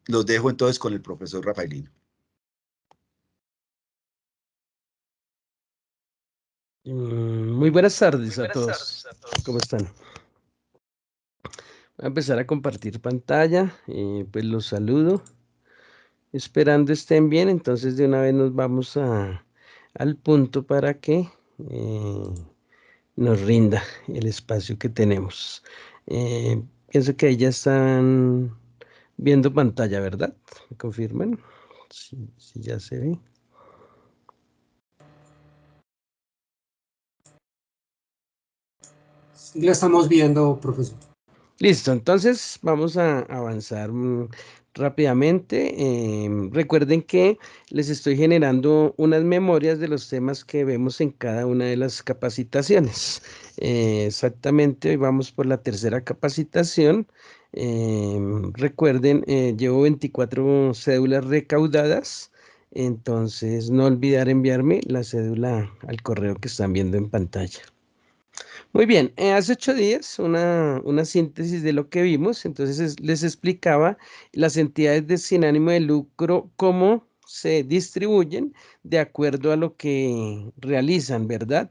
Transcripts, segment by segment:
Los dejo entonces con el profesor Rafaelino. Muy buenas tardes a todos. ¿Cómo están? Voy a empezar a compartir pantalla. Pues los saludo. Esperando estén bien. Entonces de una vez nos vamos al punto para que nos rinda el espacio que tenemos. Pienso que ahí ya están viendo pantalla, ¿verdad? ¿Me confirman? Sí, ya se ve. Sí, la estamos viendo, profesor. Listo, entonces vamos a avanzar rápidamente. Recuerden que les estoy generando unas memorias de los temas que vemos en cada una de las capacitaciones. Exactamente, hoy vamos por la tercera capacitación. Recuerden, llevo 24 cédulas recaudadas, entonces no olvidar enviarme la cédula al correo que están viendo en pantalla. Muy bien, hace 8 días una síntesis de lo que vimos, entonces les explicaba las entidades de sin ánimo de lucro, cómo se distribuyen de acuerdo a lo que realizan, ¿verdad?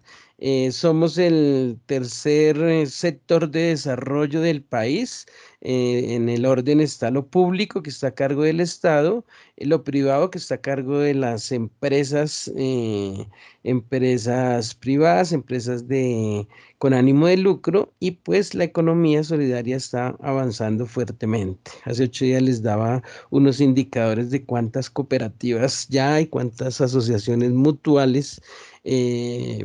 Somos el tercer sector de desarrollo del país. En el orden está lo público, que está a cargo del Estado, lo privado, que está a cargo de las empresas, empresas privadas, empresas con ánimo de lucro, y pues la economía solidaria está avanzando fuertemente. Hace 8 días les daba unos indicadores de cuántas cooperativas ya hay, cuántas asociaciones mutuales,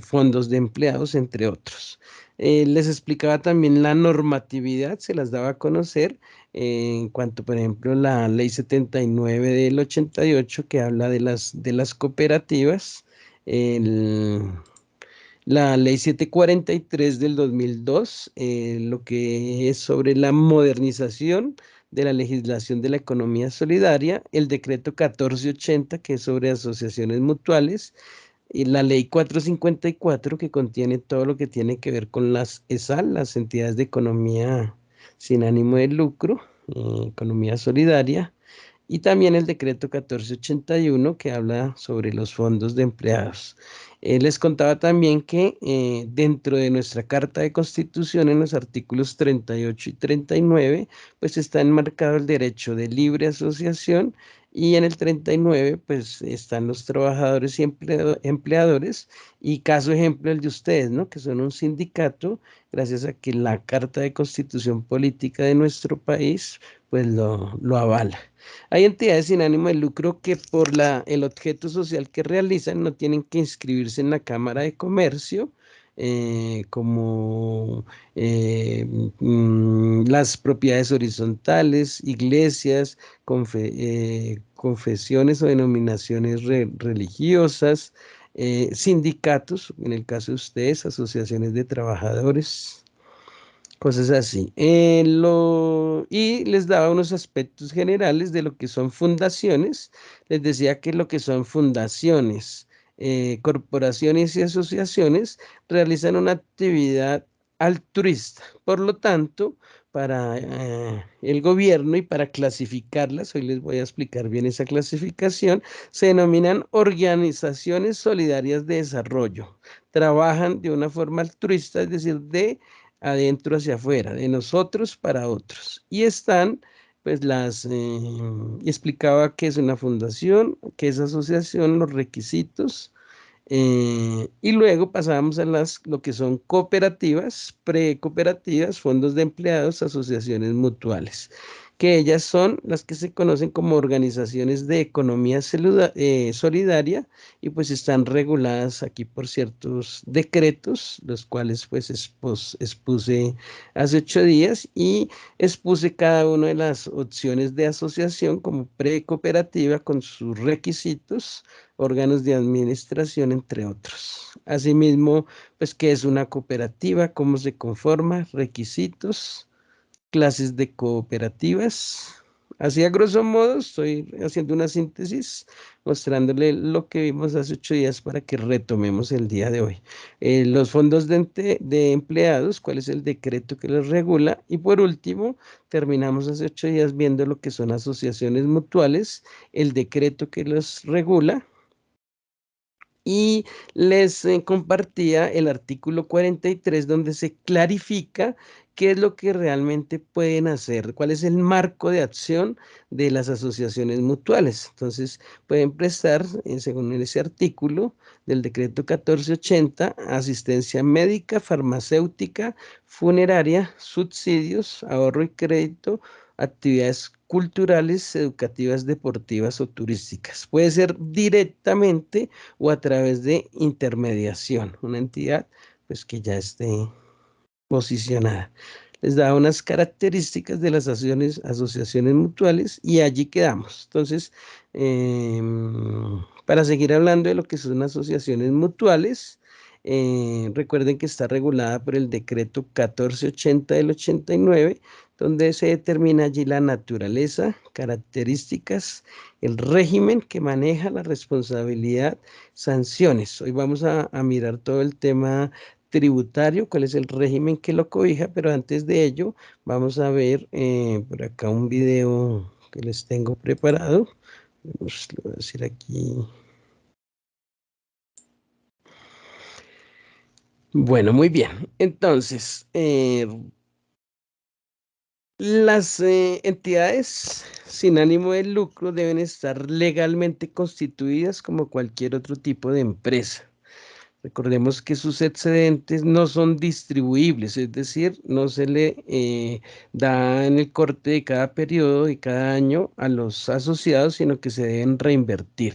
fondos de empleados, entre otros. Les explicaba también la normatividad, se las daba a conocer en cuanto, por ejemplo, la ley 79 del 88 que habla de las cooperativas, el la ley 743 del 2002, lo que es sobre la modernización de la legislación de la economía solidaria, el decreto 1480, que es sobre asociaciones mutuales, y la ley 454, que contiene todo lo que tiene que ver con las ESAL, las entidades de economía sin ánimo de lucro, economía solidaria, y también el decreto 1481 que habla sobre los fondos de empleados. Les contaba también que dentro de nuestra Carta de Constitución, en los artículos 38 y 39, pues está enmarcado el derecho de libre asociación, y en el 39 pues están los trabajadores y empleadores, y caso ejemplo el de ustedes, ¿no? Que son un sindicato, gracias a que la Carta de Constitución Política de nuestro país pues lo avala. Hay entidades sin ánimo de lucro que por el objeto social que realizan no tienen que inscribirse en la Cámara de Comercio, como las propiedades horizontales, iglesias, confesiones o denominaciones religiosas, sindicatos, en el caso de ustedes, asociaciones de trabajadores, cosas así. Y les daba unos aspectos generales de lo que son fundaciones. Les decía que lo que son fundaciones, corporaciones y asociaciones realizan una actividad altruista. Por lo tanto, para el gobierno y para clasificarlas, hoy les voy a explicar bien esa clasificación, se denominan organizaciones solidarias de desarrollo. Trabajan de una forma altruista, es decir, de adentro hacia afuera, de nosotros para otros. Y están, pues explicaba qué es una fundación, qué es asociación, los requisitos, y luego pasábamos a lo que son cooperativas, precooperativas, fondos de empleados, asociaciones mutuales, que ellas son las que se conocen como organizaciones de economía solidaria, y pues están reguladas aquí por ciertos decretos, los cuales pues expuse hace 8 días, y expuse cada una de las opciones de asociación como precooperativa con sus requisitos, órganos de administración, entre otros. Asimismo, pues, ¿qué es una cooperativa? ¿Cómo se conforma? Requisitos, clases de cooperativas, Así a grosso modo estoy haciendo una síntesis mostrándole lo que vimos hace 8 días para que retomemos el día de hoy. Los fondos de empleados, cuál es el decreto que los regula, y por último terminamos hace 8 días viendo lo que son asociaciones mutuales, el decreto que los regula, y les compartía el artículo 43 donde se clarifica qué es lo que realmente pueden hacer, cuál es el marco de acción de las asociaciones mutuales. Entonces, pueden prestar, según ese artículo del decreto 1480, asistencia médica, farmacéutica, funeraria, subsidios, ahorro y crédito, actividades culturales, educativas, deportivas o turísticas. Puede ser directamente o a través de intermediación, una entidad pues que ya esté posicionada. Les da unas características de las asociaciones mutuales y allí quedamos. Entonces, para seguir hablando de lo que son asociaciones mutuales, recuerden que está regulada por el decreto 1480 del 89, donde se determina allí la naturaleza, características, el régimen que maneja la responsabilidad, sanciones. Hoy vamos a mirar todo el tema tributario, cuál es el régimen que lo cobija, pero antes de ello vamos a ver por acá un video que les tengo preparado. Vamos, le voy a decir aquí. Bueno, muy bien. Entonces, las entidades sin ánimo de lucro deben estar legalmente constituidas como cualquier otro tipo de empresa. Recordemos que sus excedentes no son distribuibles, es decir, no se le da en el corte de cada periodo y cada año a los asociados, sino que se deben reinvertir.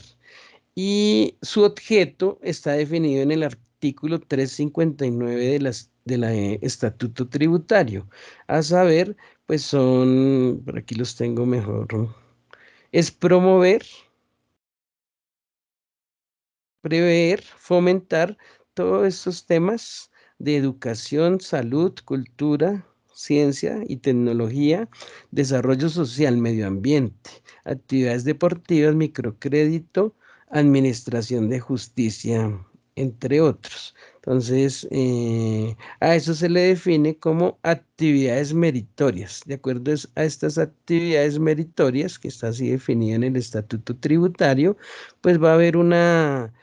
Y su objeto está definido en el artículo 359 de la Estatuto Tributario. A saber, pues son, por aquí los tengo mejor, es promover, prever, fomentar todos estos temas de educación, salud, cultura, ciencia y tecnología, desarrollo social, medio ambiente, actividades deportivas, microcrédito, administración de justicia, entre otros. Entonces, a eso se le define como actividades meritorias. De acuerdo a estas actividades meritorias, que está así definida en el Estatuto Tributario, pues va a haber una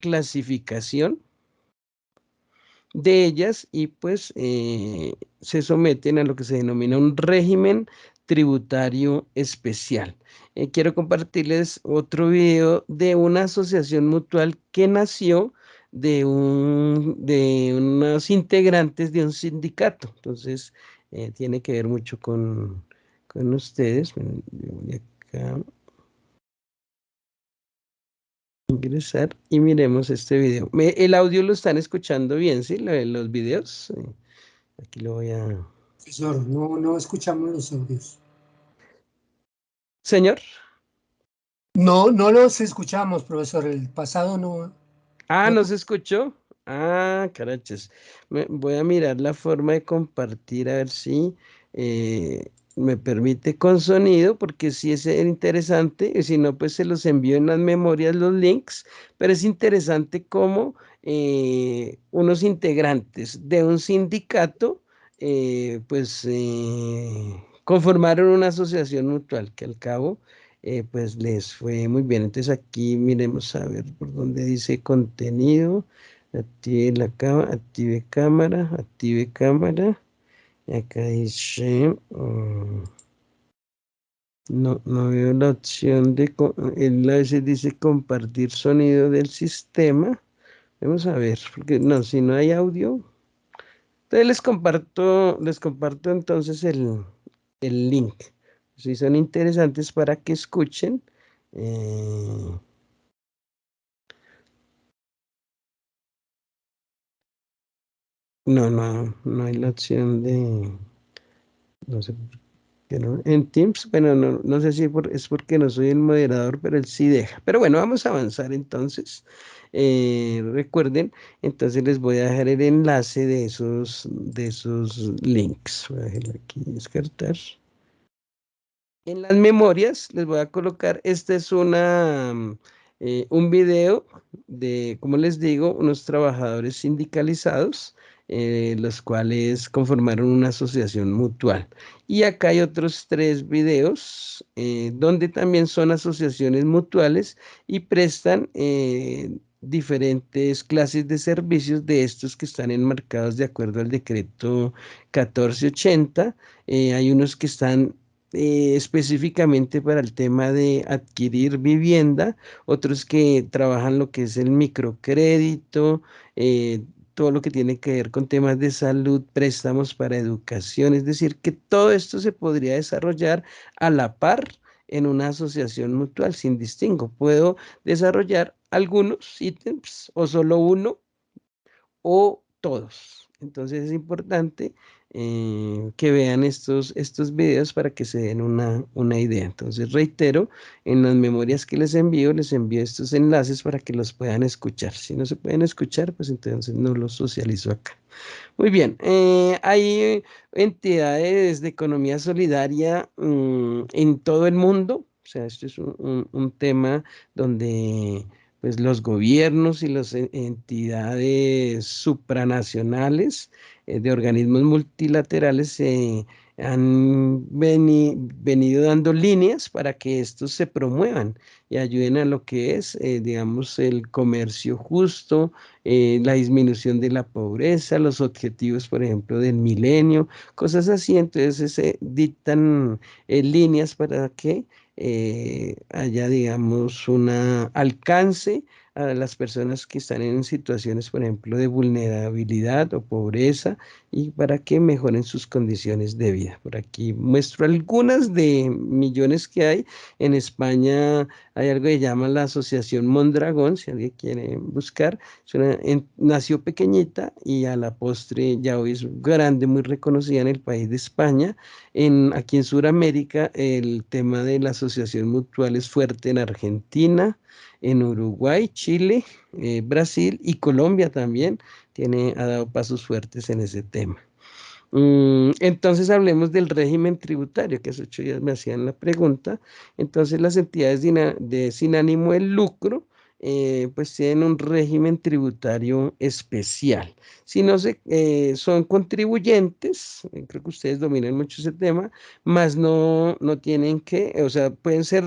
clasificación de ellas y pues se someten a lo que se denomina un régimen tributario especial. Quiero compartirles otro video de una asociación mutual que nació de unos integrantes de un sindicato. Entonces, tiene que ver mucho con ustedes. Bueno, yo voy acá ingresar y miremos este video. El audio lo están escuchando bien, ¿sí? Los videos. Aquí lo voy a... Profesor, no escuchamos los audios. Señor. No los escuchamos, profesor. El pasado no. Ah, No. ¿no se escuchó? Ah, carachas. Voy a mirar la forma de compartir a ver si me permite con sonido, porque sí es interesante, y si no, pues se los envío en las memorias los links, pero es interesante cómo unos integrantes de un sindicato, pues conformaron una asociación mutual que al cabo pues les fue muy bien. Entonces aquí miremos a ver por dónde dice contenido, active la cámara, active cámara, y acá dice, no veo la opción de, él a veces dice compartir sonido del sistema. Vamos a ver, porque no, si no hay audio, entonces les comparto entonces el link. Si son interesantes para que escuchen. eh, no hay la opción de, no sé por qué no. En Teams, bueno, no sé si es porque no soy el moderador, pero él sí deja. Pero bueno, vamos a avanzar entonces. Recuerden, entonces les voy a dejar el enlace de esos links. Voy a dejarlo aquí, descartar. En las memorias les voy a colocar, este es un video de, como les digo, unos trabajadores sindicalizados, los cuales conformaron una asociación mutual. Y acá hay otros 3 videos donde también son asociaciones mutuales y prestan diferentes clases de servicios de estos que están enmarcados de acuerdo al decreto 1480. Hay unos que están específicamente para el tema de adquirir vivienda, otros que trabajan lo que es el microcrédito, todo lo que tiene que ver con temas de salud, préstamos para educación, es decir, que todo esto se podría desarrollar a la par en una asociación mutual sin distingo. Puedo desarrollar algunos ítems o solo uno o todos. Entonces es importante que vean estos videos para que se den una idea. Entonces reitero, en las memorias que les envío estos enlaces para que los puedan escuchar. Si no se pueden escuchar, pues entonces no los socializo acá. Muy bien, hay entidades de economía solidaria en todo el mundo. O sea, esto es un tema donde pues los gobiernos y las entidades supranacionales de organismos multilaterales han venido dando líneas para que estos se promuevan y ayuden a lo que es, digamos, el comercio justo, la disminución de la pobreza, los objetivos, por ejemplo, del milenio, cosas así. Entonces se dictan líneas para que haya, digamos, un alcance a las personas que están en situaciones, por ejemplo, de vulnerabilidad o pobreza y para que mejoren sus condiciones de vida. Por aquí muestro algunas de millones que hay. En España hay algo que se llama la Asociación Mondragón, si alguien quiere buscar. Nació pequeñita y a la postre ya hoy es grande, muy reconocida en el país de España. Aquí en Sudamérica el tema de la asociación mutual es fuerte en Argentina, en Uruguay, Chile, Brasil y Colombia también ha dado pasos fuertes en ese tema. Entonces hablemos del régimen tributario, que hace 8 días me hacían la pregunta. Entonces las entidades sin ánimo de lucro pues tienen un régimen tributario especial. Si no son contribuyentes, creo que ustedes dominan mucho ese tema, más no tienen que, o sea, pueden ser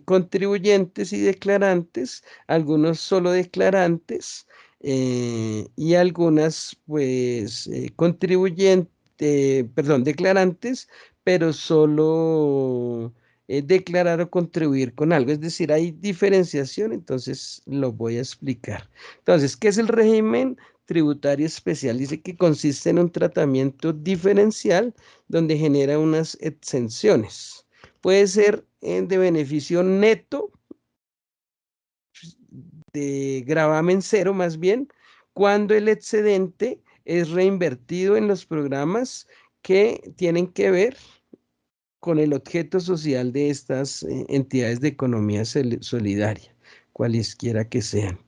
contribuyentes y declarantes, algunos solo declarantes. Y algunas, pues, declarantes, pero solo declarar o contribuir con algo. Es decir, hay diferenciación, entonces lo voy a explicar. Entonces, ¿qué es el régimen tributario especial? Dice que consiste en un tratamiento diferencial donde genera unas exenciones. Puede ser de beneficio neto, de gravamen cero más bien, cuando el excedente es reinvertido en los programas que tienen que ver con el objeto social de estas entidades de economía solidaria, cualesquiera que sean.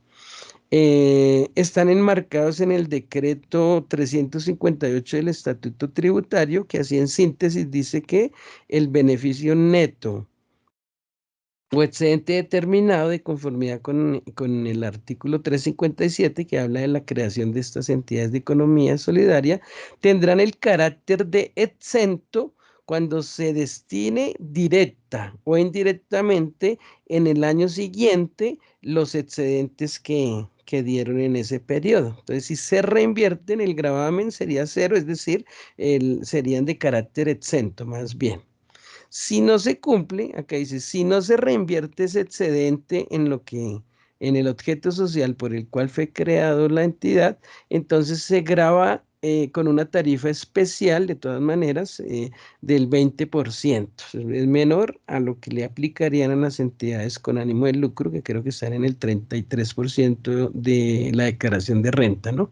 Están enmarcados en el decreto 358 del Estatuto Tributario, que así en síntesis dice que el beneficio neto o excedente determinado de conformidad con el artículo 357 que habla de la creación de estas entidades de economía solidaria, tendrán el carácter de exento cuando se destine directa o indirectamente en el año siguiente los excedentes que dieron en ese periodo. Entonces, si se reinvierten, el gravamen sería cero, es decir, serían de carácter exento más bien. Si no se cumple, acá dice, si no se reinvierte ese excedente en el objeto social por el cual fue creado la entidad, entonces se grava con una tarifa especial, de todas maneras, del 20%. Es menor a lo que le aplicarían a las entidades con ánimo de lucro, que creo que están en el 33% de la declaración de renta, ¿no?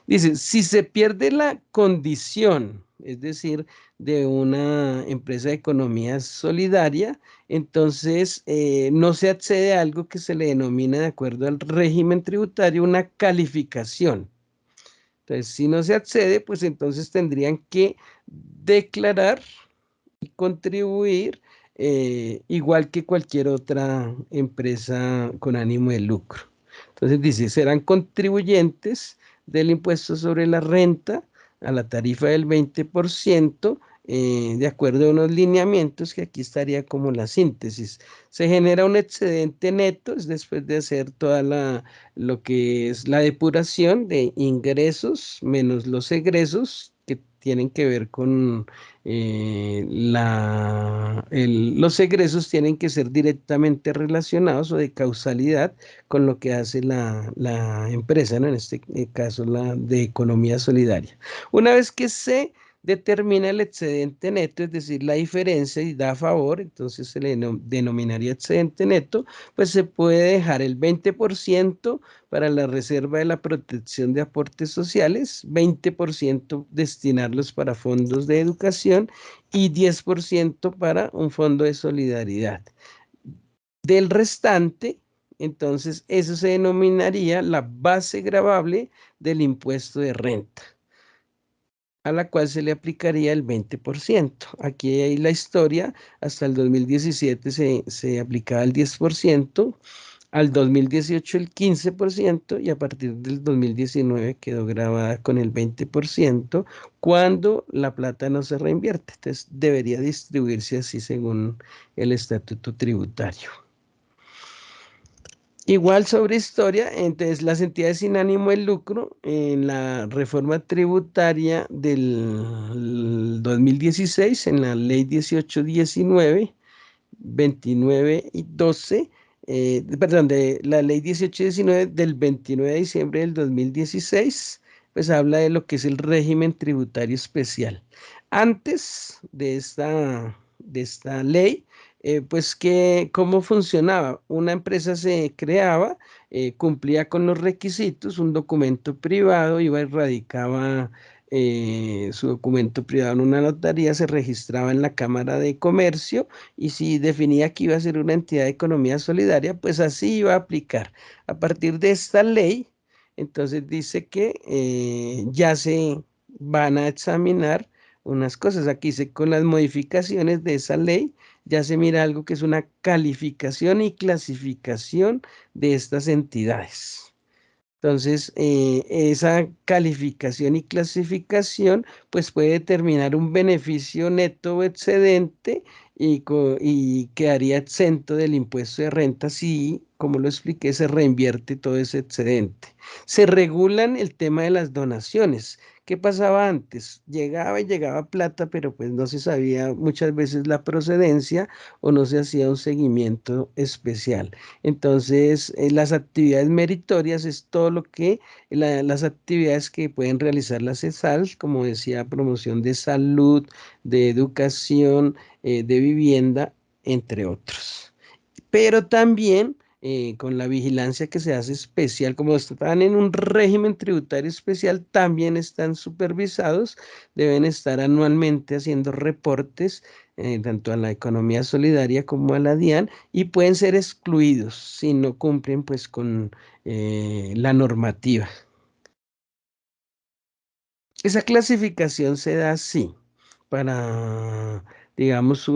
Dice, si se pierde la condición, es decir, de una empresa de economía solidaria, entonces no se accede a algo que se le denomina, de acuerdo al régimen tributario, una calificación. Entonces, si no se accede, pues entonces tendrían que declarar y contribuir igual que cualquier otra empresa con ánimo de lucro. Entonces dice, serán contribuyentes del impuesto sobre la renta a la tarifa del 20%, de acuerdo a unos lineamientos que aquí estaría como la síntesis. Se genera un excedente neto, es después de hacer toda lo que es la depuración de ingresos menos los egresos que tienen que ver con los egresos tienen que ser directamente relacionados o de causalidad con lo que hace la empresa, ¿no? En este caso la de economía solidaria. Una vez que se determina el excedente neto, es decir, la diferencia y da a favor, entonces se le denominaría excedente neto, pues se puede dejar el 20% para la reserva de la protección de aportes sociales, 20% destinarlos para fondos de educación y 10% para un fondo de solidaridad. Del restante, entonces eso se denominaría la base gravable del impuesto de renta, a la cual se le aplicaría el 20%. Aquí hay la historia, hasta el 2017 se aplicaba el 10%, al 2018 el 15% y a partir del 2019 quedó grabada con el 20% cuando la plata no se reinvierte. Entonces debería distribuirse así según el estatuto tributario. Igual sobre historia, entonces las entidades sin ánimo de lucro en la reforma tributaria del 2016, en la ley 1819, 29 y 12, perdón, de la ley 1819 del 29 de diciembre del 2016, pues habla de lo que es el régimen tributario especial. Antes de esta ley, pues cómo funcionaba. Una empresa se creaba, cumplía con los requisitos, un documento privado, iba y radicaba su documento privado en una notaría, se registraba en la Cámara de Comercio y si definía que iba a ser una entidad de economía solidaria, pues así iba a aplicar. A partir de esta ley, entonces dice que ya se van a examinar unas cosas. Aquí dice, con las modificaciones de esa ley, ya se mira algo que es una calificación y clasificación de estas entidades. Entonces, esa calificación y clasificación, pues puede determinar un beneficio neto o excedente y quedaría exento del impuesto de renta si, como lo expliqué, se reinvierte todo ese excedente. Se regulan el tema de las donaciones. ¿Qué pasaba antes? Llegaba plata, pero pues no se sabía muchas veces la procedencia o no se hacía un seguimiento especial. Entonces, las actividades meritorias es todo lo que, las actividades que pueden realizar las CESAL, como decía, promoción de salud, de educación, de vivienda, entre otros. Pero también con la vigilancia que se hace especial, como están en un régimen tributario especial, también están supervisados, deben estar anualmente haciendo reportes tanto a la economía solidaria como a la DIAN y pueden ser excluidos si no cumplen pues con la normativa. Esa clasificación se da así para, digamos,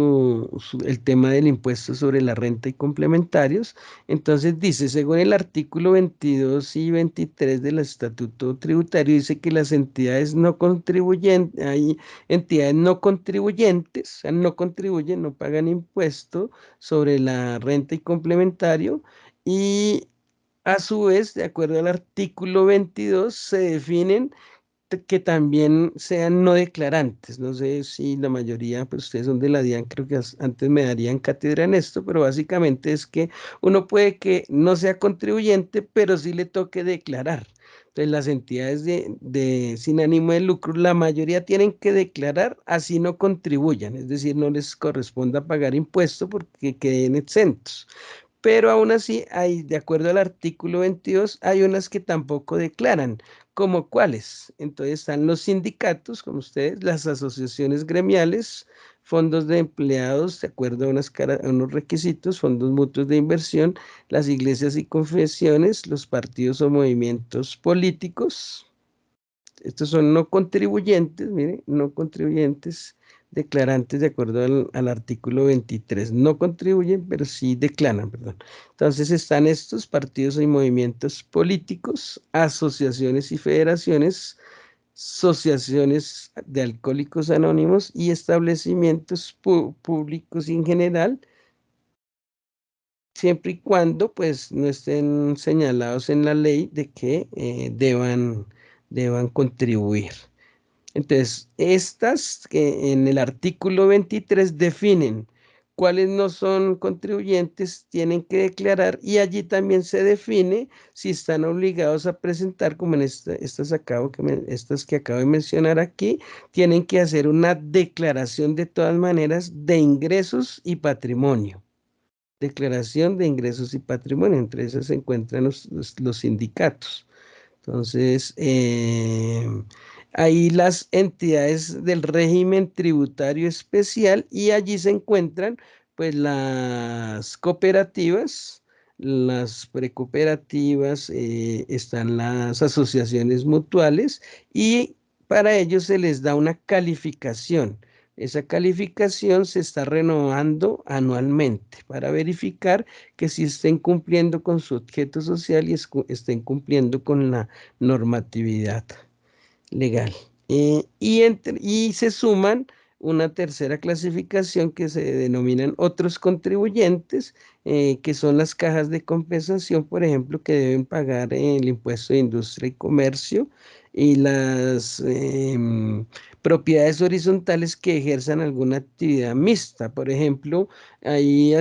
el tema del impuesto sobre la renta y complementarios. Entonces dice, según el artículo 22 y 23 del Estatuto Tributario, dice que las entidades no contribuyentes, hay entidades no contribuyentes, o sea, no contribuyen, no pagan impuesto sobre la renta y complementario y a su vez, de acuerdo al artículo 22, se definen que también sean no declarantes. No sé si la mayoría, pues ustedes son de la DIAN, creo que antes me darían cátedra en esto, pero básicamente es que uno puede que no sea contribuyente, pero sí le toque declarar. Entonces, las entidades sin ánimo de lucro, la mayoría tienen que declarar así no contribuyan, es decir, no les corresponda pagar impuesto porque queden exentos. Pero aún así, hay, de acuerdo al artículo 22, hay unas que tampoco declaran, como cuáles. Entonces están los sindicatos, como ustedes, las asociaciones gremiales, fondos de empleados, de acuerdo a unos requisitos, fondos mutuos de inversión, las iglesias y confesiones, los partidos o movimientos políticos. Estos son no contribuyentes, mire, no contribuyentes declarantes de acuerdo al artículo 23. No contribuyen, pero sí declaran, perdón. Entonces están estos partidos y movimientos políticos, asociaciones y federaciones, asociaciones de alcohólicos anónimos y establecimientos públicos en general, siempre y cuando pues no estén señalados en la ley de que deban contribuir. Entonces, estas que en el artículo 23 definen cuáles no son contribuyentes, tienen que declarar, y allí también se define si están obligados a presentar, como en estas que acabo de mencionar aquí, tienen que hacer una declaración de todas maneras de ingresos y patrimonio. Declaración de ingresos y patrimonio, entre esas se encuentran los sindicatos. Entonces, ahí las entidades del régimen tributario especial, y allí se encuentran pues las cooperativas, las precooperativas, están las asociaciones mutuales, y para ellos se les da una calificación. Esa calificación se está renovando anualmente para verificar que si estén cumpliendo con su objeto social y estén cumpliendo con la normatividad legal. Y se suman una tercera clasificación que se denominan otros contribuyentes, que son las cajas de compensación, por ejemplo, que deben pagar el impuesto de industria y comercio, y las propiedades horizontales que ejerzan alguna actividad mixta. Por ejemplo, hay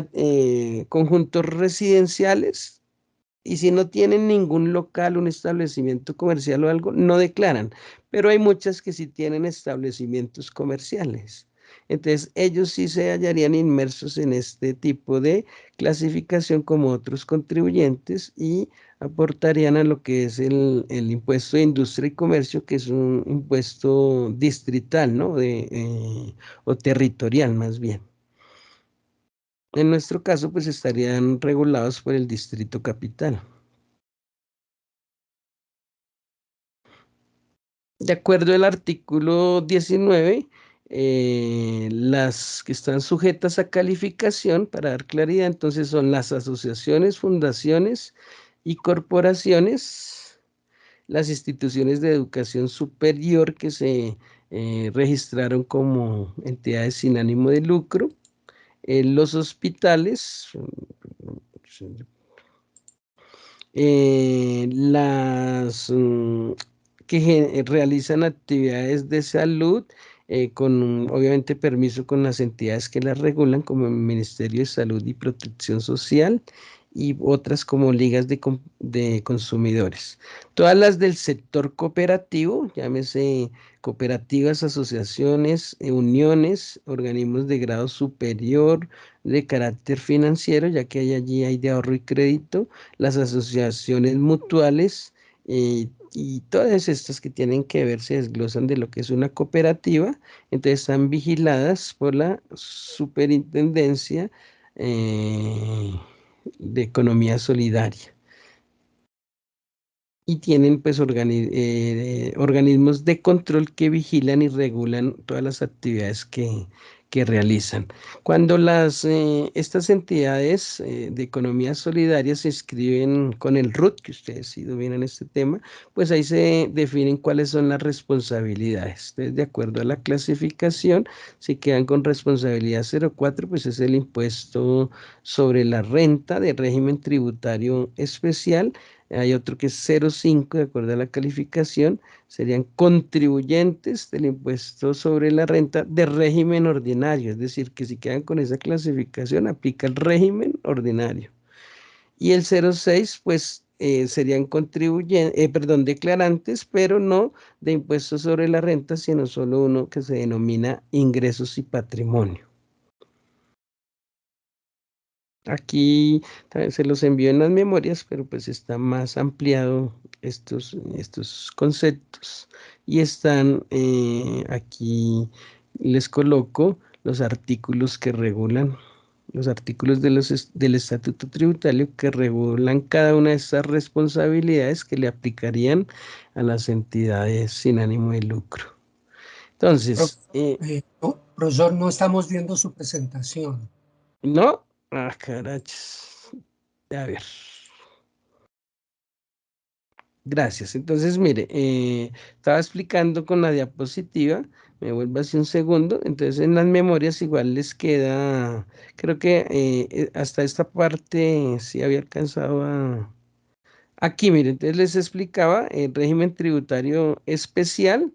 conjuntos residenciales, y si no tienen ningún local, un establecimiento comercial o algo, no declaran. Pero hay muchas que sí tienen establecimientos comerciales. Entonces, ellos sí se hallarían inmersos en este tipo de clasificación como otros contribuyentes, y aportarían a lo que es el impuesto de industria y comercio, que es un impuesto distrital, ¿no? O territorial, más bien. En nuestro caso, pues estarían regulados por el Distrito Capital. De acuerdo al artículo 19, las que están sujetas a calificación, para dar claridad, entonces son las asociaciones, fundaciones y corporaciones, las instituciones de educación superior que se registraron como entidades sin ánimo de lucro, los hospitales, las que realizan actividades de salud, con obviamente permiso con las entidades que las regulan, como el Ministerio de Salud y Protección Social, y otras como ligas de consumidores. Todas las del sector cooperativo, llámese cooperativas, asociaciones, uniones, organismos de grado superior de carácter financiero, ya que allí hay de ahorro y crédito, las asociaciones mutuales, y todas estas que tienen que ver, se desglosan de lo que es una cooperativa. Entonces están vigiladas por la Superintendencia de Economía Solidaria, y tienen pues organismos de control que vigilan y regulan todas las actividades que realizan. Cuando estas entidades de economía solidaria se inscriben con el RUT, que ustedes sí dominan este tema, pues ahí se definen cuáles son las responsabilidades. Entonces, de acuerdo a la clasificación, si quedan con responsabilidad 04, pues es el impuesto sobre la renta de régimen tributario especial. Hay otro que es 0,5, de acuerdo a la calificación, serían contribuyentes del impuesto sobre la renta de régimen ordinario, es decir, que si quedan con esa clasificación, aplica el régimen ordinario. Y el 0,6, pues serían declarantes, pero no de impuestos sobre la renta, sino solo uno que se denomina ingresos y patrimonio. Aquí también se los envío en las memorias, pero pues está más ampliado estos conceptos, y están aquí, les coloco los artículos que regulan, los artículos del Estatuto Tributario que regulan cada una de estas responsabilidades que le aplicarían a las entidades sin ánimo de lucro. Entonces, Profesor, no estamos viendo su presentación. ¿no? Ah, carachos. A ver. Gracias. Entonces, mire, estaba explicando con la diapositiva, me vuelvo así un segundo. Entonces, en las memorias igual les queda, creo que hasta esta parte sí había alcanzado a... Aquí, mire, entonces les explicaba el régimen tributario especial.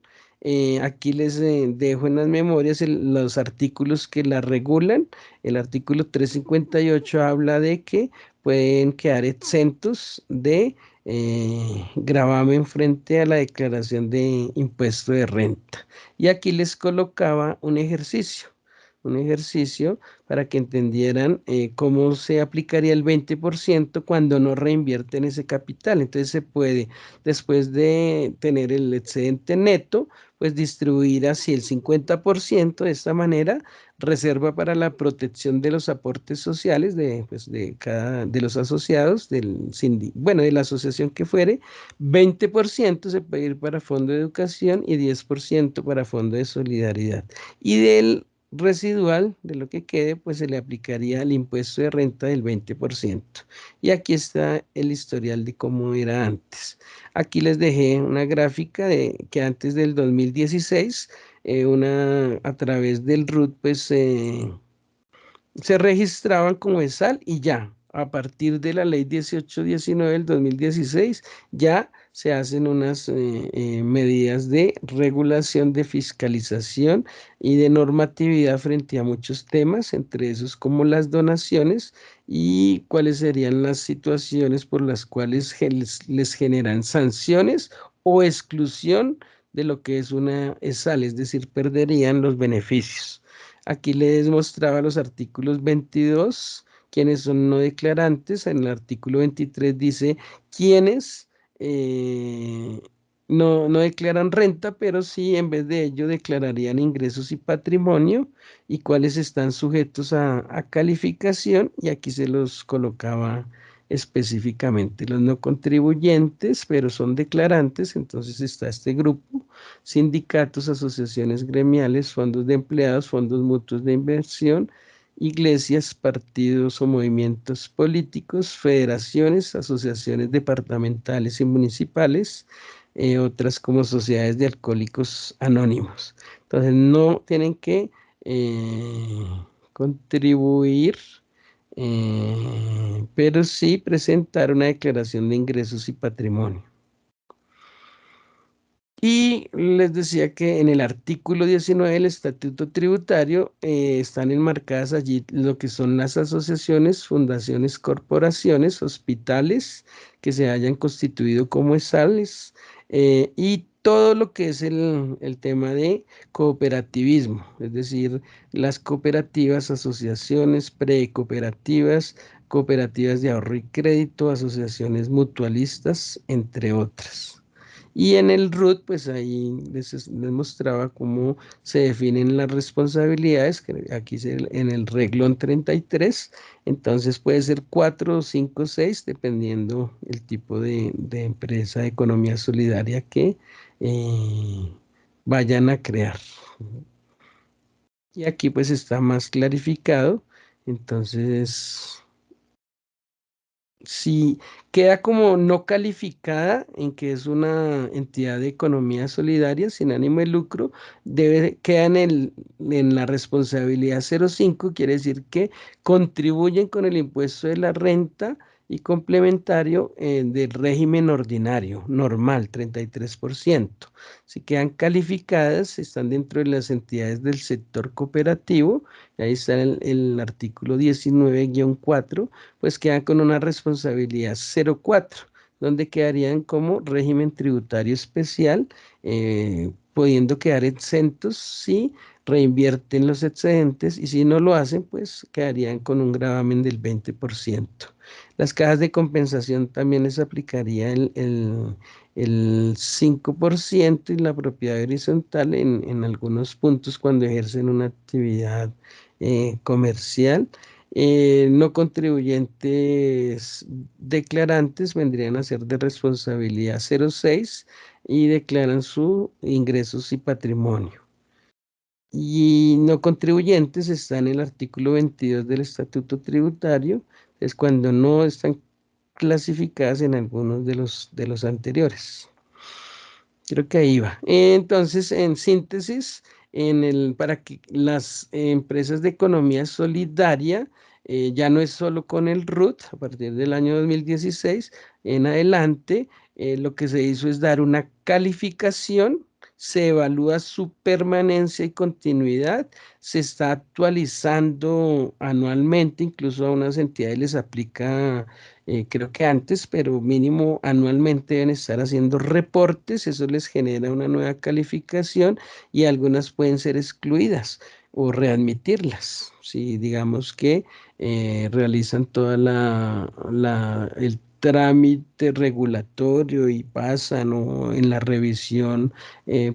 Aquí les dejo en las memorias los artículos que la regulan. El artículo 358 habla de que pueden quedar exentos de gravamen frente a la declaración de impuesto de renta. Y aquí les colocaba un ejercicio para que entendieran cómo se aplicaría el 20% cuando no reinvierten ese capital. Entonces se puede, después de tener el excedente neto, pues distribuir así el 50% de esta manera, reserva para la protección de los aportes sociales de, pues, de los asociados, bueno, de la asociación que fuere. 20% se puede ir para fondo de educación y 10% para fondo de solidaridad. Y del residual de lo que quede, pues se le aplicaría el impuesto de renta del 20%. Y aquí está el historial de cómo era antes. Aquí les dejé una gráfica de que antes del 2016, a través del RUT, pues se registraban como ESAL y ya, a partir de la ley 1819 del 2016, ya se hacen unas medidas de regulación, de fiscalización y de normatividad frente a muchos temas, entre esos como las donaciones y cuáles serían las situaciones por las cuales les generan sanciones o exclusión de lo que es una ESAL, es decir, perderían los beneficios. Aquí les mostraba los artículos 22, quienes son no declarantes. En el artículo 23 dice quienes no declaran renta, pero sí en vez de ello declararían ingresos y patrimonio y cuáles están sujetos a calificación. Y aquí se los colocaba específicamente. Los no contribuyentes, pero son declarantes, entonces está este grupo: sindicatos, asociaciones gremiales, fondos de empleados, fondos mutuos de inversión, iglesias, partidos o movimientos políticos, federaciones, asociaciones departamentales y municipales, otras como sociedades de alcohólicos anónimos. Entonces no tienen que contribuir, pero sí presentar una declaración de ingresos y patrimonio. Y les decía que en el artículo 19 del Estatuto Tributario están enmarcadas allí lo que son las asociaciones, fundaciones, corporaciones, hospitales que se hayan constituido como ESALes, y todo lo que es el tema de cooperativismo, es decir, las cooperativas, asociaciones, precooperativas, cooperativas de ahorro y crédito, asociaciones mutualistas, entre otras. Y en el RUT, pues ahí les mostraba cómo se definen las responsabilidades, que aquí es en el reglón 33, entonces puede ser 4, 5, 6, dependiendo el tipo de empresa de economía solidaria que vayan a crear. Y aquí pues está más clarificado, entonces... Si queda como no calificada en que es una entidad de economía solidaria sin ánimo de lucro, queda en la responsabilidad 0,5, quiere decir que contribuyen con el impuesto de la renta y complementario del régimen ordinario, normal, 33%. Si quedan calificadas, están dentro de las entidades del sector cooperativo, y ahí está el artículo 19-4, pues quedan con una responsabilidad 0,4, donde quedarían como régimen tributario especial, pudiendo quedar exentos si reinvierten los excedentes, y si no lo hacen, pues quedarían con un gravamen del 20%. Las cajas de compensación también les aplicaría el 5% y la propiedad horizontal en algunos puntos cuando ejercen una actividad comercial. No contribuyentes declarantes vendrían a ser de responsabilidad 0,6 y declaran sus ingresos y patrimonio. y no contribuyentes está en el artículo 22 del Estatuto Tributario, es cuando no están clasificadas en algunos de los anteriores. Creo que ahí va. Entonces, en síntesis, para que las empresas de economía solidaria ya no es solo con el RUT, a partir del año 2016 en adelante, lo que se hizo es dar una calificación, se evalúa su permanencia y continuidad, se está actualizando anualmente, incluso a unas entidades les aplica creo que antes, pero mínimo anualmente deben estar haciendo reportes, eso les genera una nueva calificación y algunas pueden ser excluidas o readmitirlas. Si digamos que realizan toda el trámite regulatorio y pasan o en la revisión,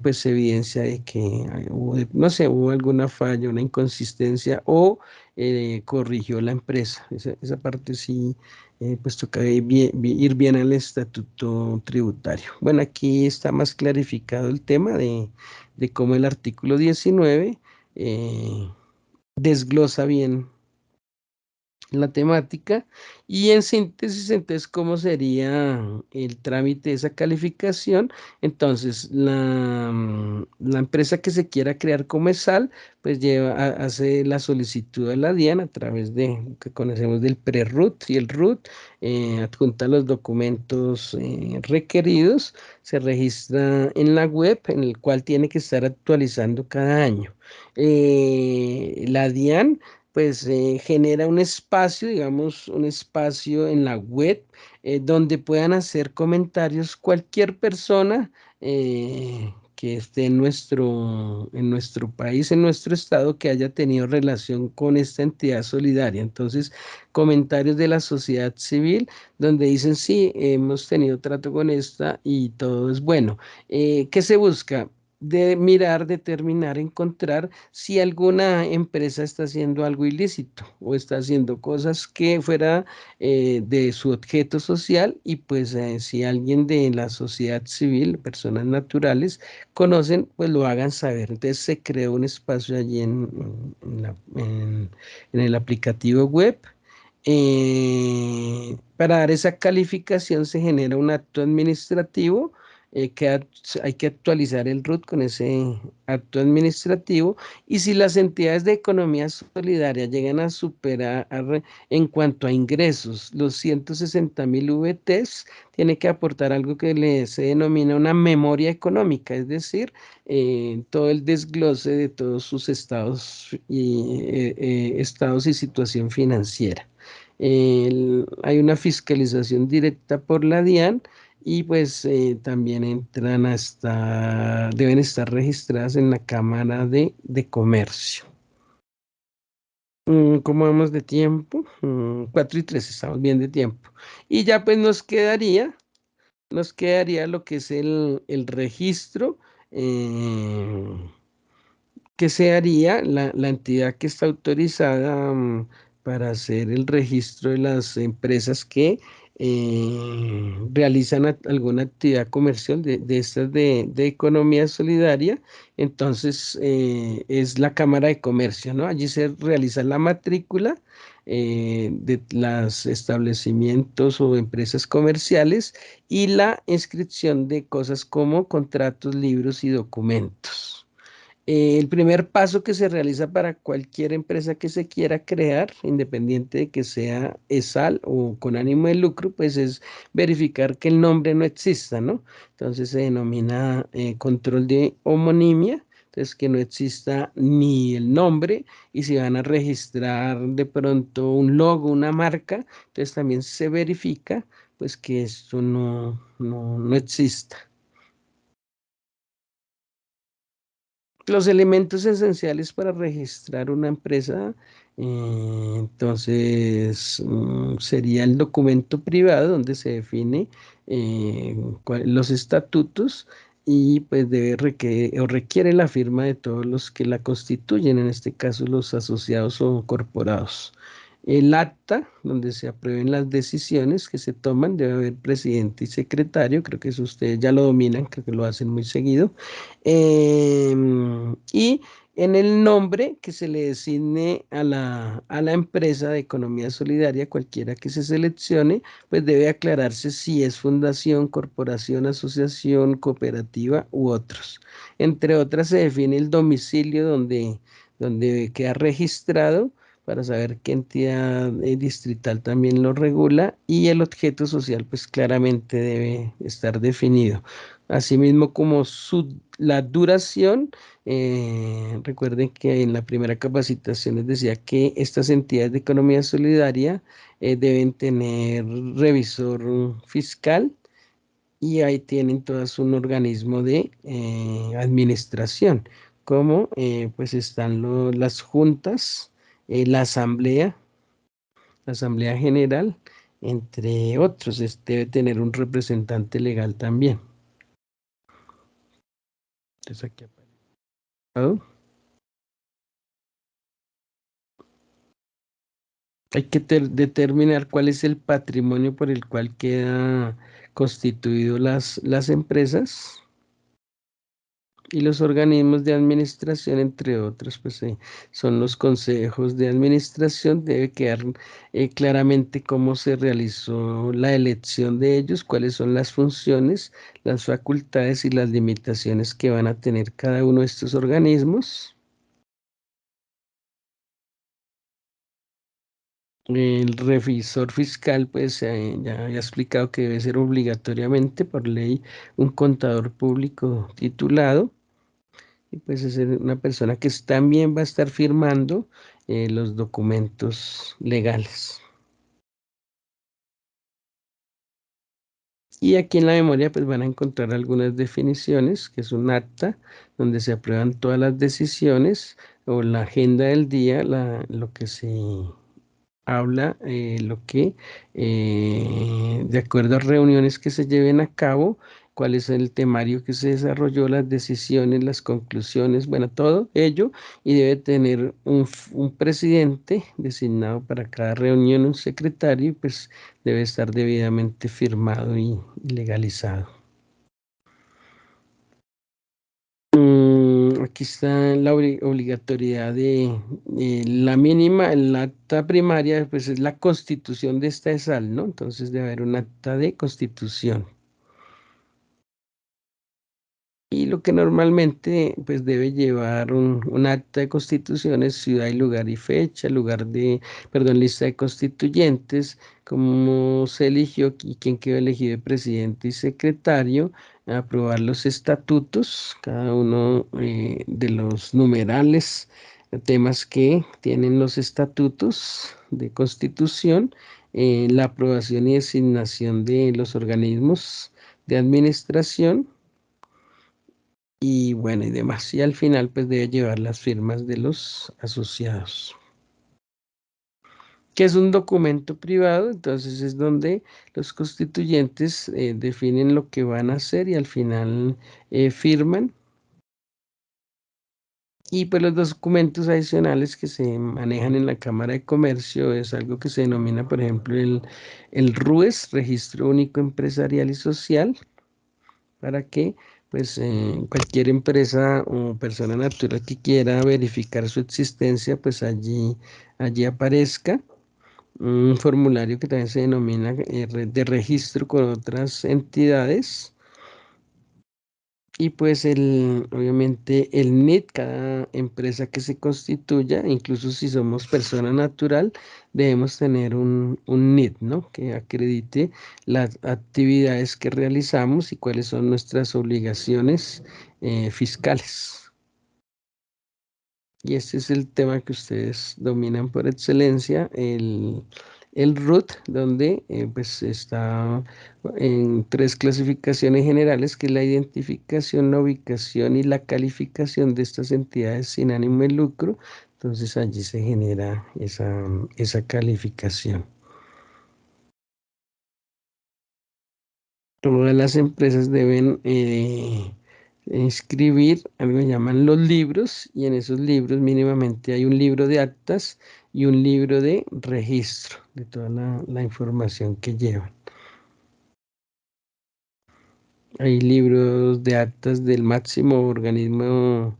pues se evidencia de que no sé, hubo alguna falla, una inconsistencia o corrigió la empresa. Esa parte sí pues toca ir bien al estatuto tributario. Bueno, aquí está más clarificado el tema de cómo el artículo 19 eh, desglosa bien la temática y en síntesis, entonces, ¿cómo sería el trámite de esa calificación? Entonces, la empresa que se quiera crear como ESAL, pues hace la solicitud a la DIAN a través de lo que conocemos del pre-RUT y el RUT, adjunta los documentos requeridos, se registra en la web, en el cual tiene que estar actualizando cada año. La DIAN pues genera un espacio, digamos, un espacio en la web donde puedan hacer comentarios cualquier persona que esté en nuestro país, en nuestro estado, que haya tenido relación con esta entidad solidaria. Entonces, comentarios de la sociedad civil donde dicen, sí, hemos tenido trato con esta y todo es bueno. ¿Qué se busca? De mirar, determinar, encontrar si alguna empresa está haciendo algo ilícito o está haciendo cosas que fuera de su objeto social y pues si alguien de la sociedad civil, personas naturales, conocen, pues lo hagan saber. Entonces se creó un espacio allí en el aplicativo web. Para dar esa calificación se genera un acto administrativo hay que actualizar el RUT con ese acto administrativo y si las entidades de economía solidaria llegan a superar en cuanto a ingresos los 160.000 VTs, tiene que aportar algo que se denomina una memoria económica, es decir, todo el desglose de todos sus estados y situación financiera. Hay una fiscalización directa por la DIAN y pues también deben estar registradas en la Cámara de Comercio. ¿Cómo vamos de tiempo? 4:03, estamos bien de tiempo. Y ya pues nos quedaría lo que es el registro que se haría, la entidad que está autorizada para hacer el registro de las empresas que realizan alguna actividad comercial de estas de economía solidaria, entonces es la Cámara de Comercio, ¿no? Allí se realiza la matrícula de los establecimientos o empresas comerciales y la inscripción de cosas como contratos, libros y documentos. El primer paso que se realiza para cualquier empresa que se quiera crear, independiente de que sea ESAL o con ánimo de lucro, pues es verificar que el nombre no exista, ¿no? Entonces se denomina control de homonimia, entonces que no exista ni el nombre y si van a registrar de pronto un logo, una marca, entonces también se verifica pues que esto no exista. Los elementos esenciales para registrar una empresa, entonces sería el documento privado donde se define los estatutos y pues requiere la firma de todos los que la constituyen, en este caso los asociados o corporados. El acta, donde se aprueben las decisiones que se toman, debe haber presidente y secretario, creo que eso ustedes ya lo dominan, creo que lo hacen muy seguido. Y En el nombre que se le designe a la empresa de economía solidaria, cualquiera que se seleccione, pues debe aclararse si es fundación, corporación, asociación, cooperativa u otros. Entre otras se define el domicilio donde queda registrado para saber qué entidad distrital también lo regula, y el objeto social pues claramente debe estar definido. Asimismo como la duración. Recuerden que en la primera capacitación les decía que estas entidades de economía solidaria deben tener revisor fiscal, y ahí tienen todas un organismo de administración, como pues están las juntas, la asamblea general, entre otros. Debe tener un representante legal también. Entonces aquí aparece. Hay que determinar cuál es el patrimonio por el cual queda constituido las empresas y los organismos de administración, entre otros, pues son los consejos de administración. Debe quedar claramente cómo se realizó la elección de ellos, cuáles son las funciones, las facultades y las limitaciones que van a tener cada uno de estos organismos. El revisor fiscal, pues ya había explicado que debe ser obligatoriamente por ley un contador público titulado, y pues es una persona que también va a estar firmando los documentos legales. Y aquí en la memoria pues van a encontrar algunas definiciones, que es un acta donde se aprueban todas las decisiones, o la agenda del día, lo que se habla, de acuerdo a reuniones que se lleven a cabo, cuál es el temario que se desarrolló, las decisiones, las conclusiones, bueno, todo ello, y debe tener un presidente designado para cada reunión, un secretario, y pues debe estar debidamente firmado y legalizado. Aquí está la obligatoriedad de la mínima. El acta primaria pues es la constitución de esta ESAL, ¿no? Entonces debe haber un acta de constitución. Y lo que normalmente pues debe llevar un acta de constitución es ciudad y lugar y fecha, lista de constituyentes, cómo se eligió y quién quedó elegido de presidente y secretario, aprobar los estatutos, cada uno de los numerales, temas que tienen los estatutos de constitución, la aprobación y designación de los organismos de administración, y bueno, y demás. Y al final, pues debe llevar las firmas de los asociados. Que es un documento privado, entonces es donde los constituyentes definen lo que van a hacer y al final firman. Y pues los documentos adicionales que se manejan en la Cámara de Comercio es algo que se denomina, por ejemplo, el RUES, Registro Único Empresarial y Social, para que pues cualquier empresa o persona natural que quiera verificar su existencia, pues allí aparezca un formulario que también se denomina de registro con otras entidades. Y pues obviamente el NIT, cada empresa que se constituya, incluso si somos persona natural, debemos tener un NIT, ¿no? Que acredite las actividades que realizamos y cuáles son nuestras obligaciones fiscales. Y este es el tema que ustedes dominan por excelencia, el RUT, donde pues está en 3 clasificaciones generales, que es la identificación, la ubicación y la calificación de estas entidades sin ánimo de lucro. Entonces allí se genera esa calificación. Todas las empresas deben inscribir algo que llaman los libros, y en esos libros mínimamente hay un libro de actas y un libro de registro de toda la información que llevan. Hay libros de actas del máximo organismo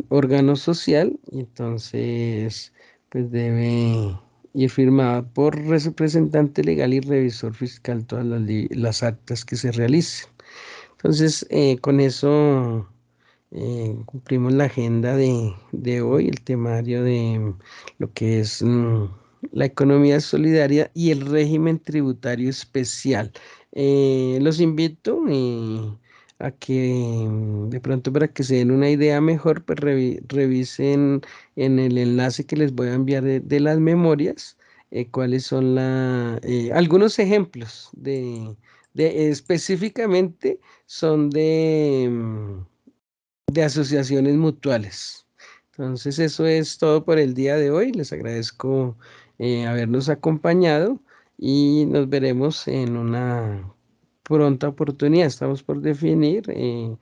órgano social, y entonces pues debe ir firmada por representante legal y revisor fiscal todas las actas que se realicen. Entonces, con eso cumplimos la agenda de hoy, el temario de lo que es la economía solidaria y el régimen tributario especial. Los invito a que de pronto, para que se den una idea mejor, pues revisen en el enlace que les voy a enviar de las memorias, cuáles son algunos ejemplos específicamente son de asociaciones mutuales. Entonces, eso es todo por el día de hoy. Les agradezco habernos acompañado y nos veremos en una pronta oportunidad. Estamos por definir en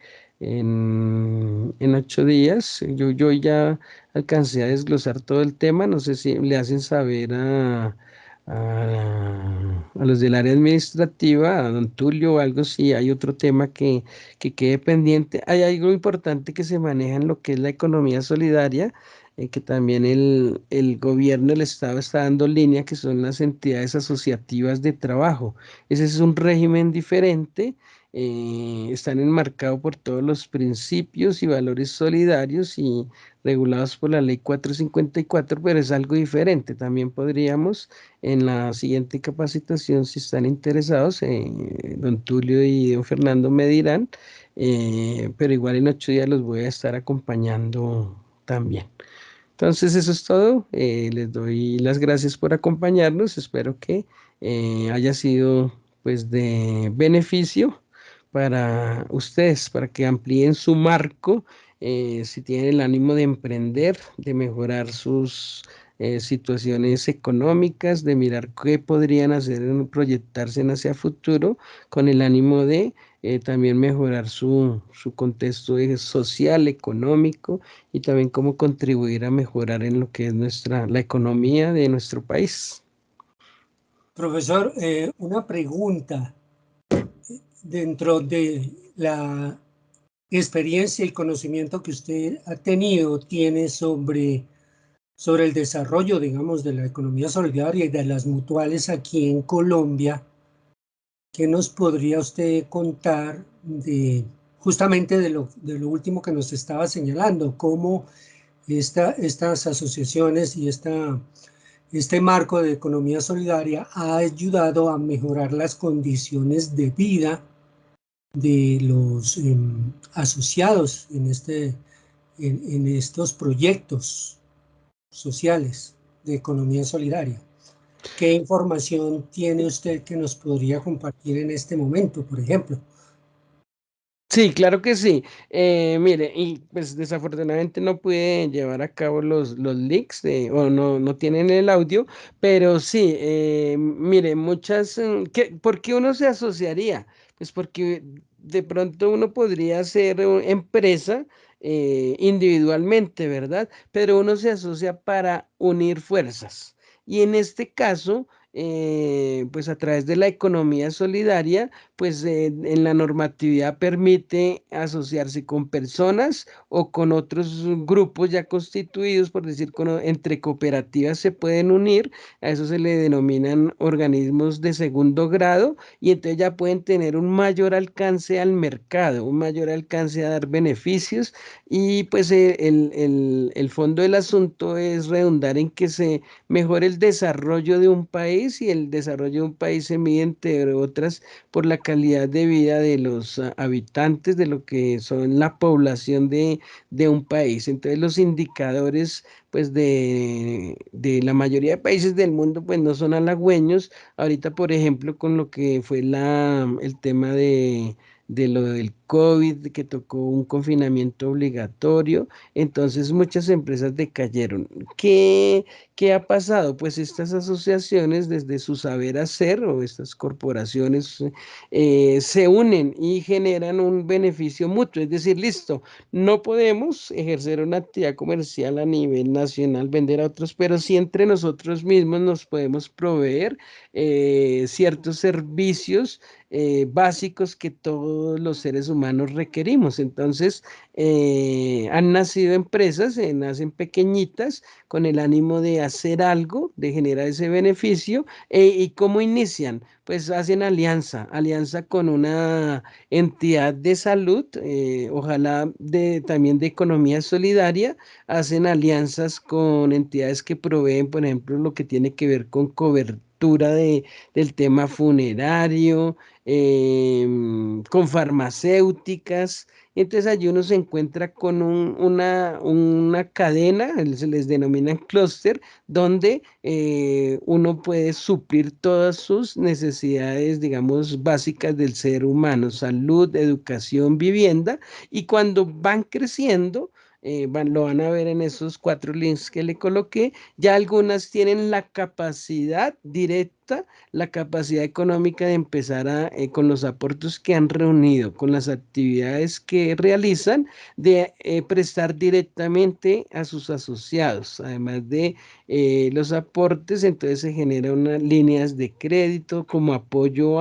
8 días. Yo ya alcancé a desglosar todo el tema. No sé si le hacen saber a los del área administrativa, a don Tulio o algo, si hay otro tema que quede pendiente. Hay algo importante que se maneja en lo que es la economía solidaria, que también el gobierno, el Estado está dando línea, que son las entidades asociativas de trabajo. Ese es un régimen diferente, están enmarcados por todos los principios y valores solidarios y regulados por la ley 454, pero es algo diferente. También podríamos en la siguiente capacitación, si están interesados, don Tulio y don Fernando me dirán, pero igual en 8 días los voy a estar acompañando también. Entonces, eso es todo. Les doy las gracias por acompañarnos. Espero que haya sido pues de beneficio para ustedes, para que amplíen su marco, si tienen el ánimo de emprender, de mejorar sus situaciones económicas, de mirar qué podrían hacer, proyectarse hacia futuro, con el ánimo de también mejorar su contexto social, económico, y también cómo contribuir a mejorar en lo que es la economía de nuestro país. Profesor, una pregunta. Dentro de la experiencia y conocimiento que usted tiene sobre el desarrollo, digamos, de la economía solidaria y de las mutuales aquí en Colombia, ¿qué nos podría usted contar justamente de lo último que nos estaba señalando? ¿Cómo estas asociaciones y este marco de economía solidaria ha ayudado a mejorar las condiciones de vida de los asociados en estos proyectos sociales de economía solidaria? ¿Qué información tiene usted que nos podría compartir en este momento, por ejemplo? Sí, claro que sí. Mire, y pues desafortunadamente no pude llevar a cabo los links, o no tienen el audio, pero sí, mire, ¿por qué uno se asociaría? Pues porque de pronto uno podría ser empresa individualmente, ¿verdad? Pero uno se asocia para unir fuerzas. Y en este caso, pues a través de la economía solidaria, pues en la normatividad permite asociarse con personas o con otros grupos ya constituidos, por decir, entre cooperativas se pueden unir. A eso se le denominan organismos de segundo grado, y entonces ya pueden tener un mayor alcance al mercado, un mayor alcance a dar beneficios, y pues el fondo del asunto es redundar en que se mejore el desarrollo de un país, y el desarrollo de un país se mide, entre otras, por la calidad de vida de los habitantes, de lo que son la población de un país. Entonces, los indicadores pues de la mayoría de países del mundo pues no son halagüeños. Ahorita, por ejemplo, con lo que fue el tema de lo del COVID, que tocó un confinamiento obligatorio, entonces muchas empresas decayeron. ¿Qué ha pasado? Pues estas asociaciones, desde su saber hacer, o estas corporaciones, se unen y generan un beneficio mutuo. Es decir, listo, no podemos ejercer una actividad comercial a nivel nacional, vender a otros, pero sí entre nosotros mismos nos podemos proveer ciertos servicios básicos que todos los seres humanos humanos requerimos. Entonces, han nacido empresas, nacen pequeñitas con el ánimo de hacer algo, de generar ese beneficio. ¿Y cómo inician? Pues hacen alianza con una entidad de salud, ojalá también de economía solidaria, hacen alianzas con entidades que proveen, por ejemplo, lo que tiene que ver con cobertura del tema funerario, con farmacéuticas. Entonces allí uno se encuentra con una cadena, se les denomina clúster, donde uno puede suplir todas sus necesidades, digamos, básicas del ser humano: salud, educación, vivienda. Y cuando van creciendo, lo van a ver en esos 4 links que le coloqué, ya algunas tienen la capacidad directa, la capacidad económica de empezar con los aportes que han reunido, con las actividades que realizan, de prestar directamente a sus asociados, además de los aportes. Entonces se generan unas líneas de crédito como apoyo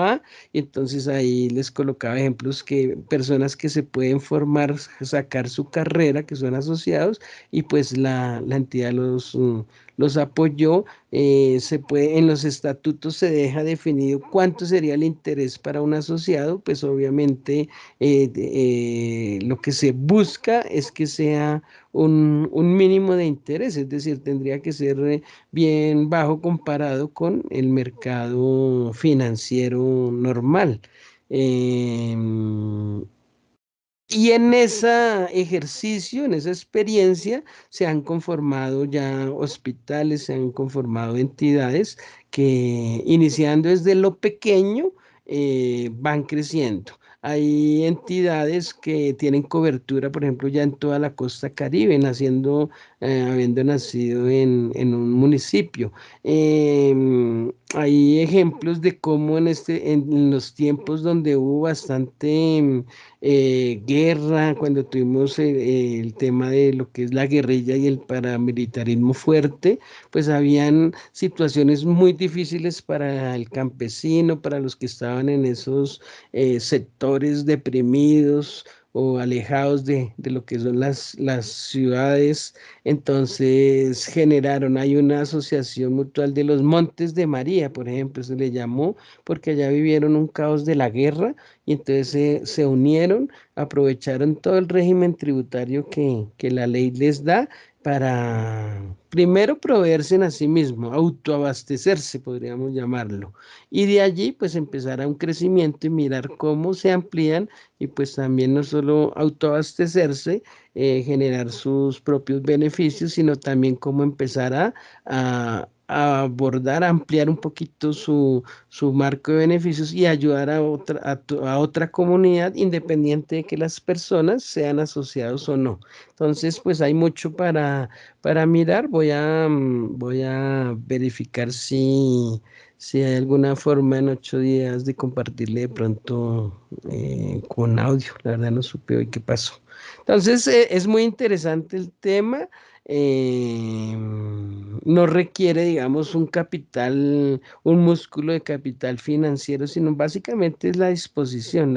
y entonces ahí les colocaba ejemplos que personas que se pueden formar, sacar su carrera, que son asociados, y pues la entidad los apoyó. En los estatutos se deja definido cuánto sería el interés para un asociado. Pues obviamente lo que se busca es que sea un mínimo de interés, es decir, tendría que ser bien bajo comparado con el mercado financiero normal. Y en ese ejercicio, en esa experiencia, se han conformado ya hospitales, se han conformado entidades que, iniciando desde lo pequeño, van creciendo. Hay entidades que tienen cobertura, por ejemplo, ya en toda la costa Caribe, habiendo nacido en un municipio. Hay ejemplos de cómo en los tiempos donde hubo bastante guerra, cuando tuvimos el tema de lo que es la guerrilla y el paramilitarismo fuerte, pues habían situaciones muy difíciles para el campesino, para los que estaban en esos sectores deprimidos o alejados de lo que son las ciudades. Entonces hay una asociación mutual de los Montes de María, por ejemplo, se le llamó, porque allá vivieron un caos de la guerra, y entonces se unieron, aprovecharon todo el régimen tributario que la ley les da para primero proveerse a sí mismo, autoabastecerse, podríamos llamarlo. Y de allí pues empezar a un crecimiento y mirar cómo se amplían, y pues también no solo autoabastecerse, generar sus propios beneficios, sino también cómo empezar a abordar, a ampliar un poquito su marco de beneficios y ayudar a otra comunidad, independiente de que las personas sean asociados o no. Entonces, pues hay mucho para mirar. Voy a verificar si hay alguna forma en 8 días de compartirle de pronto con audio. La verdad no supe hoy qué pasó. Entonces, es muy interesante el tema. No requiere, digamos, un músculo de capital financiero, sino básicamente es la disposición,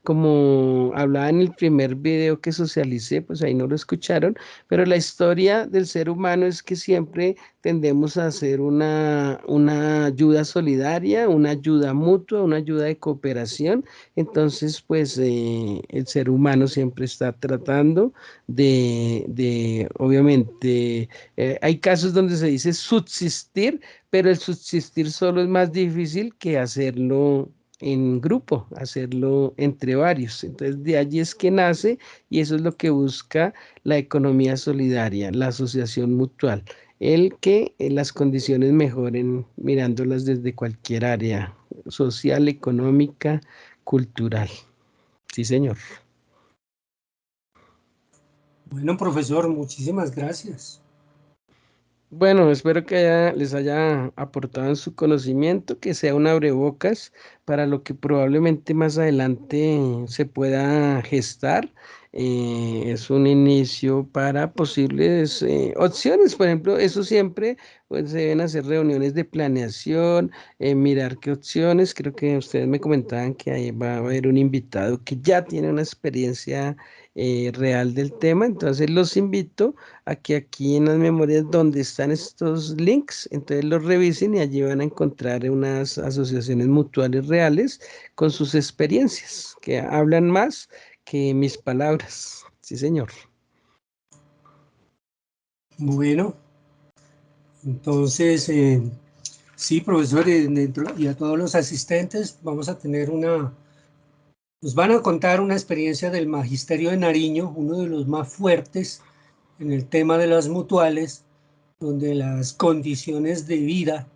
como hablaba en el primer video que socialicé, pues ahí no lo escucharon, pero la historia del ser humano es que siempre tendemos a hacer una ayuda solidaria, una ayuda mutua, una ayuda de cooperación. Entonces, pues el ser humano siempre está tratando obviamente, hay casos donde se dice subsistir, pero el subsistir solo es más difícil que hacerlo en grupo, hacerlo entre varios. Entonces, de allí es que nace, y eso es lo que busca la economía solidaria, la asociación mutual, el que las condiciones mejoren mirándolas desde cualquier área social, económica, cultural. Sí, señor. Bueno, profesor, muchísimas gracias. Bueno, espero que les haya aportado en su conocimiento, que sea un abrebocas para lo que probablemente más adelante se pueda gestar. Es un inicio para posibles opciones. Por ejemplo, eso siempre pues, se deben hacer reuniones de planeación, mirar qué opciones. Creo que ustedes me comentaban que ahí va a haber un invitado que ya tiene una experiencia real del tema. Entonces los invito a que aquí en las memorias donde están estos links, entonces los revisen y allí van a encontrar unas asociaciones mutuales reales con sus experiencias, que hablan más que mis palabras. Sí, señor. Bueno, entonces, sí, profesor, y a todos los asistentes vamos a tener nos van a contar una experiencia del Magisterio de Nariño, uno de los más fuertes en el tema de las mutuales, donde las condiciones de vida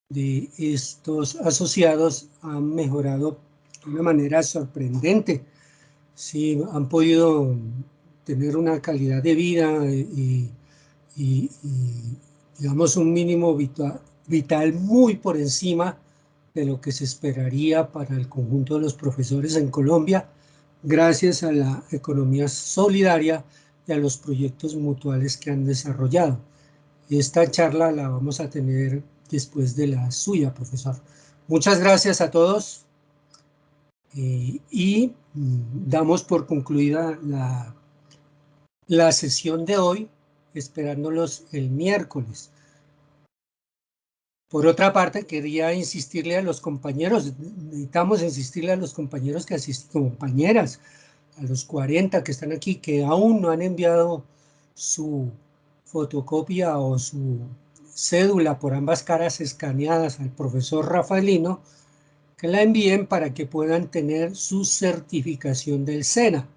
de estos asociados han mejorado de una manera sorprendente. Sí, han podido tener una calidad de vida y, digamos, un mínimo vital muy por encima de lo que se esperaría para el conjunto de los profesores en Colombia, gracias a la economía solidaria y a los proyectos mutuales que han desarrollado. Esta charla la vamos a tener después de la suya, profesor. Muchas gracias a todos y damos por concluida la sesión de hoy, esperándolos el miércoles. Por otra parte, quería insistirle a los compañeros, necesitamos insistirle a los compañeros que asisten, compañeras, a los 40 que están aquí, que aún no han enviado su fotocopia o su cédula por ambas caras escaneadas al profesor Rafaelino, que la envíen para que puedan tener su certificación del SENA.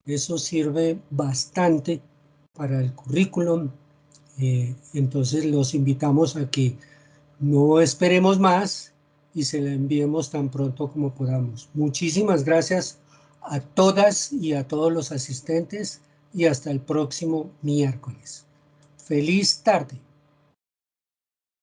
Eso sirve bastante para el currículum. Entonces los invitamos a que no esperemos más y se la enviemos tan pronto como podamos. Muchísimas gracias a todas y a todos los asistentes y hasta el próximo miércoles. Feliz tarde.